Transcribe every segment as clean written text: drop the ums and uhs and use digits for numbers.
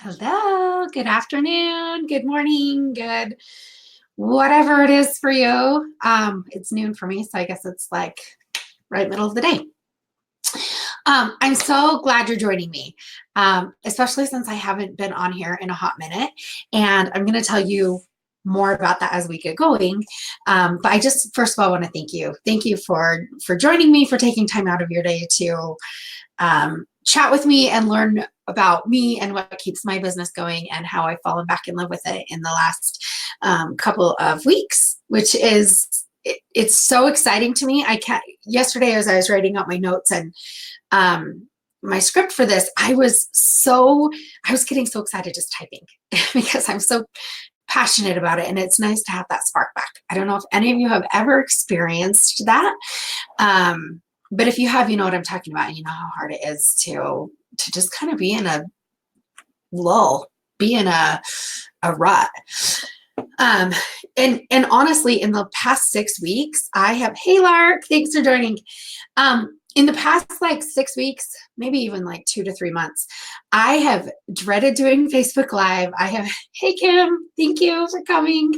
Hello, good afternoon, good morning, good whatever it is for you. It's noon for me, so I guess it's like right middle of the day. I'm so glad you're joining me, especially since I haven't been on here in a hot minute, and I'm going to tell you more about that as we get going. But I just first of all want to thank you. Thank you for joining me, for taking time out of your day to chat with me and learn about me and what keeps my business going and how I've fallen back in love with it in the last couple of weeks, which is it's so exciting to me. I can't. Yesterday, as I was writing out my notes and my script for this, I was getting so excited just typing because I'm so passionate about it, and it's nice to have that spark back. I don't know if any of you have ever experienced that. But if you have, you know what I'm talking about, and you know how hard it is to just kind of be in a lull, be in a rut. And honestly, in the past 6 weeks, hey Lark, thanks for joining. In the past like 6 weeks, maybe even like 2 to 3 months, I have dreaded doing Facebook Live. Hey Kim, thank you for coming.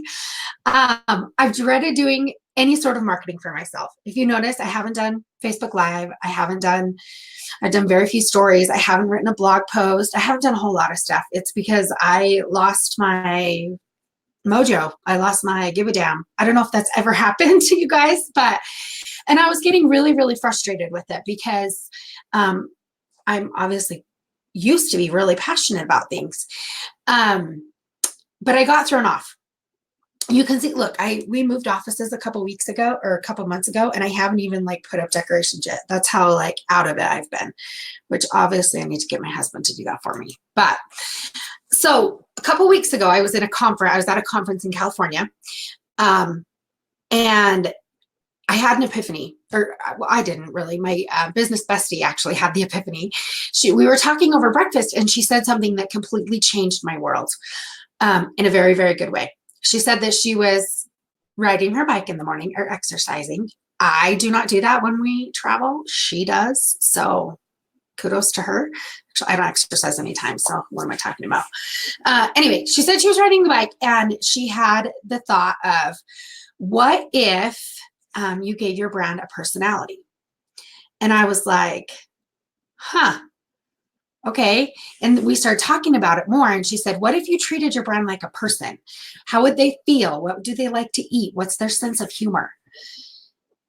I've dreaded doing any sort of marketing for myself. If you notice, I haven't done Facebook Live. I've done very few stories. I haven't written a blog post. I haven't done a whole lot of stuff. It's because I lost my mojo. I lost my give a damn. I don't know if that's ever happened to you guys, and I was getting really, really frustrated with it because I'm obviously used to be really passionate about things. But I got thrown off. You can see, look, we moved offices a couple months ago, and I haven't even like put up decorations yet. That's how like out of it I've been, which obviously I need to get my husband to do that for me. But so a couple weeks ago, I was at a conference in California, and I had an epiphany, or well, I didn't really. My business bestie actually had the epiphany. We were talking over breakfast, and she said something that completely changed my world in a very, very good way. She said that she was riding her bike in the morning or exercising. I do not do that when we travel. She does. So kudos to her. Actually, I don't exercise anytime. So what am I talking about? Anyway, she said she was riding the bike, and she had the thought of, what if you gave your brand a personality? And I was like, huh. Okay. And we started talking about it more. And she said, what if you treated your brand like a person? How would they feel? What do they like to eat? What's their sense of humor?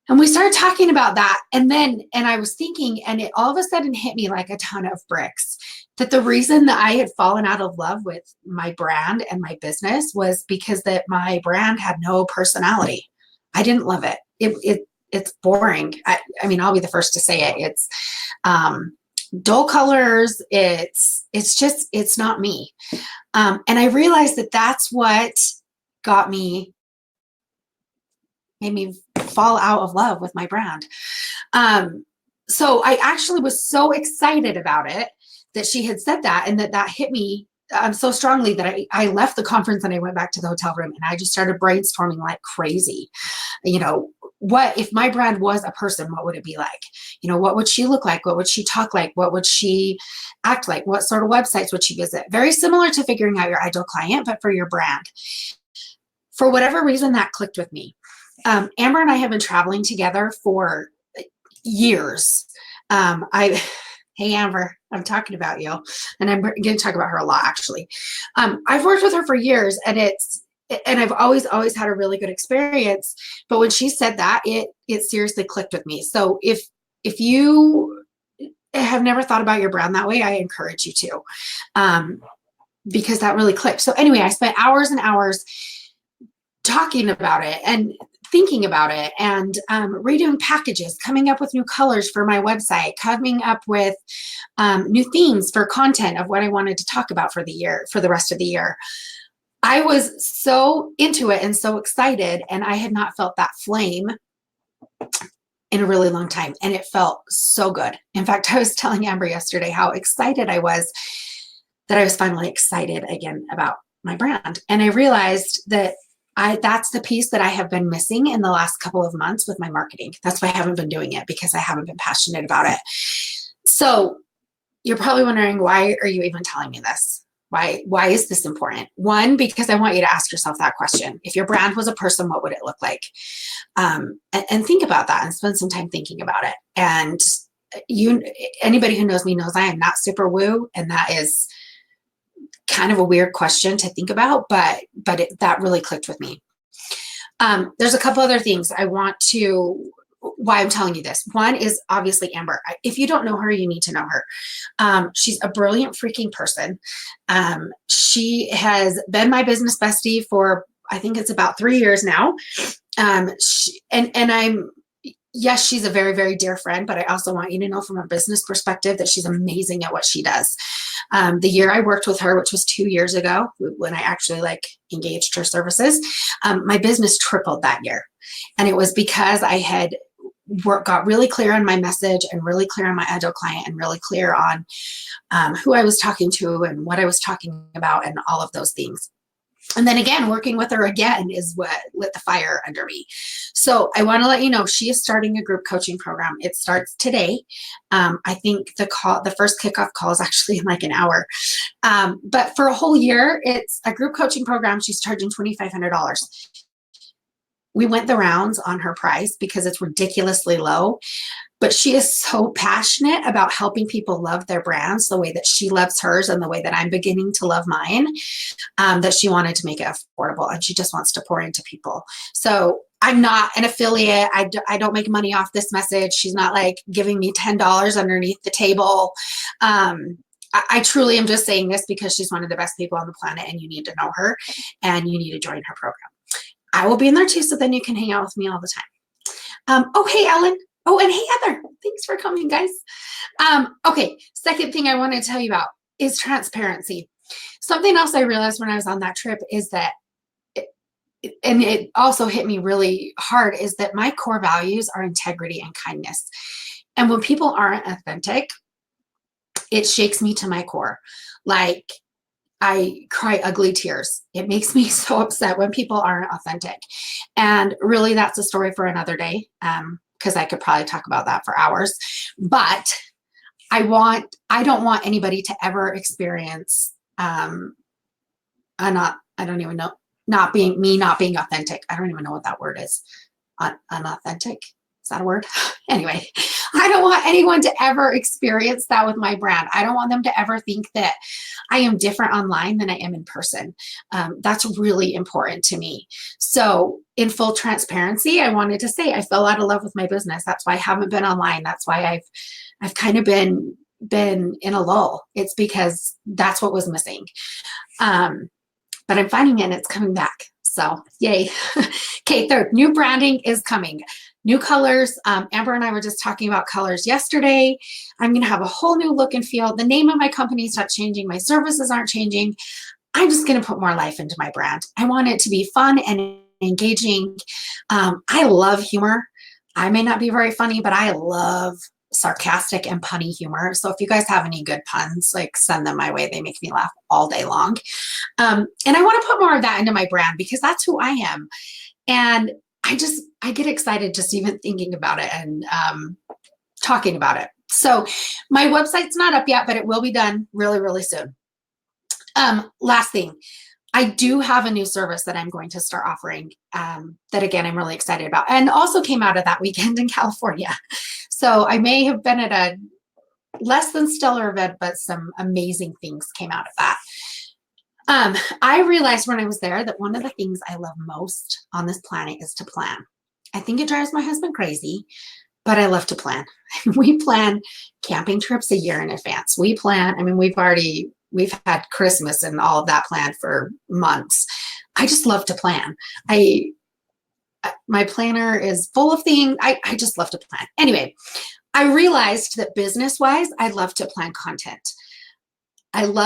And we started talking about that. And I was thinking, and it all of a sudden hit me like a ton of bricks, that the reason that I had fallen out of love with my brand and my business was because that my brand had no personality. I didn't love it. It's boring. I mean, I'll be the first to say it. It's, dull colors. It's not me. And I realized that that's what made me fall out of love with my brand. So I actually was so excited about it that she had said that, and that hit me so strongly that I left the conference and I went back to the hotel room, and I just started brainstorming like crazy. You know, what if my brand was a person? What would it be like? You know, what would she look like? What would she talk like? What would she act like? What sort of websites would she visit? Very similar to figuring out your ideal client, but for your brand. For whatever reason, that clicked with me. Amber and I have been traveling together for years. Hey, Amber, I'm talking about you, and I'm going to talk about her a lot, actually. I've worked with her for years, and I've always had a really good experience. But when she said that, it seriously clicked with me. So if you have never thought about your brand that way, I encourage you to, because that really clicked. So anyway, I spent hours and hours talking about it and thinking about it, and redoing packages, coming up with new colors for my website, coming up with new themes for content of what I wanted to talk about for the rest of the year. I was so into it and so excited, and I had not felt that flame in a really long time, and it felt so good. In fact, I was telling Amber yesterday how excited I was that I was finally excited again about my brand, and I realized that that's the piece that I have been missing in the last couple of months with my marketing. That's why I haven't been doing it, because I haven't been passionate about it. So you're probably wondering, why are you even telling me this? Why is this important? One, because I want you to ask yourself that question. If your brand was a person, what would it look like? And think about that and spend some time thinking about it. And anybody who knows me knows I am not super woo, and that is kind of a weird question to think about, but that really clicked with me. There's a couple other things why I'm telling you this. One is obviously Amber. If you don't know her, you need to know her. She's a brilliant freaking person. She has been my business bestie for, I think it's about 3 years now. Yes, she's a very, very dear friend, but I also want you to know from a business perspective that she's amazing at what she does. The year I worked with her, which was 2 years ago, when I actually engaged her services, my business tripled that year. And it was because I had got really clear on my message and really clear on my ideal client and really clear on who I was talking to and what I was talking about and all of those things. And then again, working with her again is what lit the fire under me. So I want to let you know, she is starting a group coaching program. It starts today. I think the first kickoff call is actually in like an hour. But for a whole year, it's a group coaching program. She's charging $2,500. We went the rounds on her price because it's ridiculously low, but she is so passionate about helping people love their brands the way that she loves hers and the way that I'm beginning to love mine, that she wanted to make it affordable, and she just wants to pour into people. So I'm not an affiliate. I don't make money off this message. She's not like giving me $10 underneath the table. I truly am just saying this because she's one of the best people on the planet, and you need to know her and you need to join her program. I will be in there too, so then you can hang out with me all the time. Oh, hey, Ellen. Oh, and hey, Heather. Thanks for coming, guys. Okay, second thing I want to tell you about is transparency. Something else I realized when I was on that trip is that, and it also hit me really hard, is that my core values are integrity and kindness. And when people aren't authentic, it shakes me to my core. Like, I cry ugly tears. It makes me so upset when people aren't authentic. And really, that's a story for another day, because I could probably talk about that for hours. But I don't want anybody to ever experience not being authentic. I don't even know what that word is. Unauthentic. Is that a word? Anyway, I don't want anyone to ever experience that with my brand. I don't want them to ever think that I am different online than I am in person. That's really important to me. So in full transparency, I wanted to say I fell out of love with my business. That's why I haven't been online. That's why I've kind of been in a lull. It's because that's what was missing. But I'm finding it and it's coming back. So yay. Okay, third, new branding is coming. New colors. Amber and I were just talking about colors yesterday. I'm going to have a whole new look and feel. The name of my company is not changing. My services aren't changing. I'm just going to put more life into my brand. I want it to be fun and engaging. I love humor. I may not be very funny, but I love sarcastic and punny humor. So if you guys have any good puns, send them my way. They make me laugh all day long. And I want to put more of that into my brand because that's who I am. And I get excited just even thinking about it and talking about it. So my website's not up yet, but it will be done really, really soon. Last thing, I do have a new service that I'm going to start offering that, again, I'm really excited about, and also came out of that weekend in California. So I may have been at a less than stellar event, but some amazing things came out of that. I realized when I was there that one of the things I love most on this planet is to plan. I think it drives my husband crazy, but I love to plan. We plan camping trips a year in advance. We've had Christmas and all of that planned for months. I just love to plan. My planner is full of things. I just love to plan. Anyway, I realized that business-wise, I love to plan content. And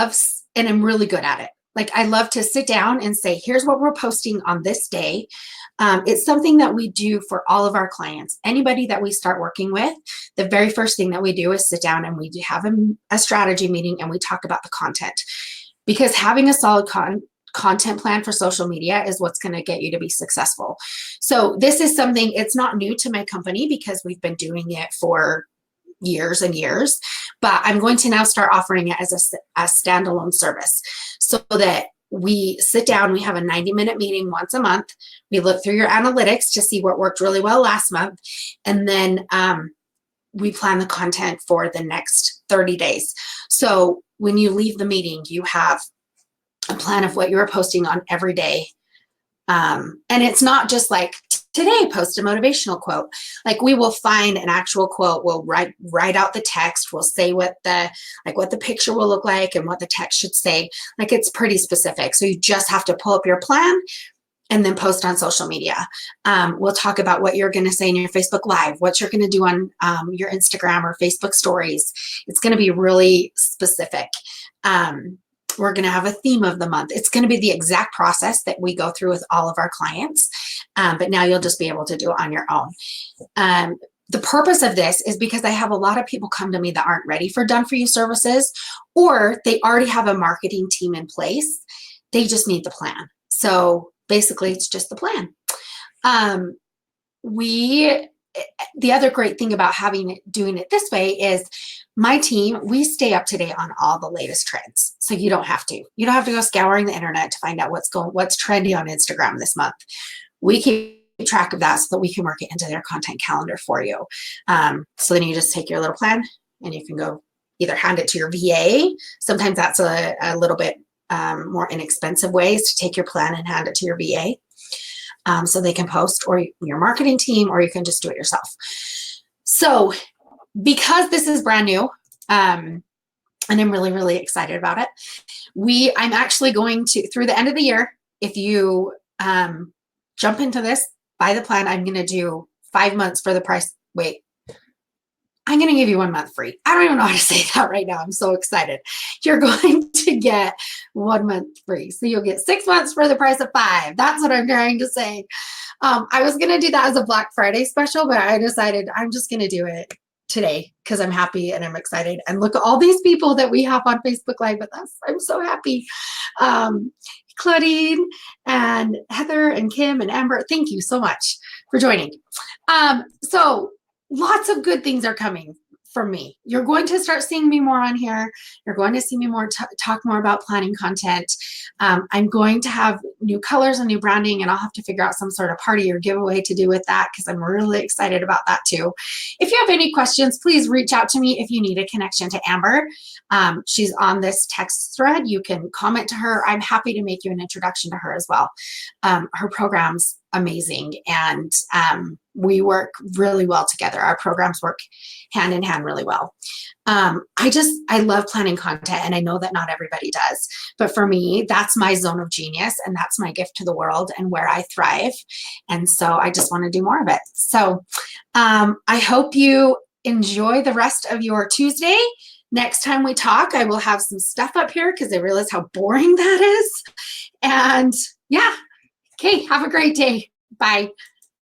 I'm really good at it. I love to sit down and say, here's what we're posting on this day. It's something that we do for all of our clients. Anybody that we start working with, the very first thing that we do is sit down and we have a strategy meeting and we talk about the content. Because having a solid content plan for social media is what's going to get you to be successful. So this is something, it's not new to my company because we've been doing it for years and years, but I'm going to now start offering it as a standalone service so that we sit down, we have a 90-minute meeting once a month. We look through your analytics to see what worked really well last month. And then we plan the content for the next 30 days. So when you leave the meeting, you have a plan of what you're posting on every day. And it's not just like, today post a motivational quote. Like, we will find an actual quote. We'll write out the text. We'll say what the picture will look like and what the text should say. Like, it's pretty specific. So you just have to pull up your plan and then post on social media. We'll talk about what you're going to say in your Facebook Live, what you're going to do on your Instagram or Facebook stories. It's going to be really specific. We're going to have a theme of the month. It's going to be the exact process that we go through with all of our clients, but now you'll just be able to do it on your own. The purpose of this is because I have a lot of people come to me that aren't ready for done-for-you services, or they already have a marketing team in place. They just need the plan. So basically, it's just the plan. The other great thing about doing it this way is my team, we stay up to date on all the latest trends. So you don't have to. You don't have to go scouring the internet to find out what's trendy on Instagram this month. We keep track of that so that we can work it into their content calendar for you. So then you just take your little plan and you can go either hand it to your VA. Sometimes that's a little bit more inexpensive ways to take your plan and hand it to your VA. So they can post, or your marketing team, or you can just do it yourself. So because this is brand new, and I'm really, really excited about it, I'm actually going to, through the end of the year, if you jump into this, buy the plan, I'm going to do 5 months for the price. Wait, I'm going to give you 1 month free. I don't even know how to say that right now. I'm so excited. You're going to get 1 month free. So you'll get 6 months for the price of 5. That's what I'm trying to say. I was going to do that as a Black Friday special, but I decided I'm just going to do it today because I'm happy and I'm excited. And look at all these people that we have on Facebook Live with us. I'm so happy. Claudine and Heather and Kim and Amber, thank you so much for joining. So lots of good things are coming from me. You're going to start seeing me more on here. You're going to see me more talk more about planning content. I'm going to have new colors and new branding, and I'll have to figure out some sort of party or giveaway to do with that because I'm really excited about that too. If you have any questions, please reach out to me if you need a connection to Amber. She's on this text thread. You can comment to her. I'm happy to make you an introduction to her as well. Her program's amazing, and we work really well together. Our programs work hand in hand really well. I love planning content, and I know that not everybody does, but for me, that's my zone of genius, and that's my gift to the world and where I thrive. And so I just want to do more of it. So I hope you enjoy the rest of your Tuesday. Next time we talk, I will have some stuff up here because I realize how boring that is. And yeah, okay, have a great day. Bye.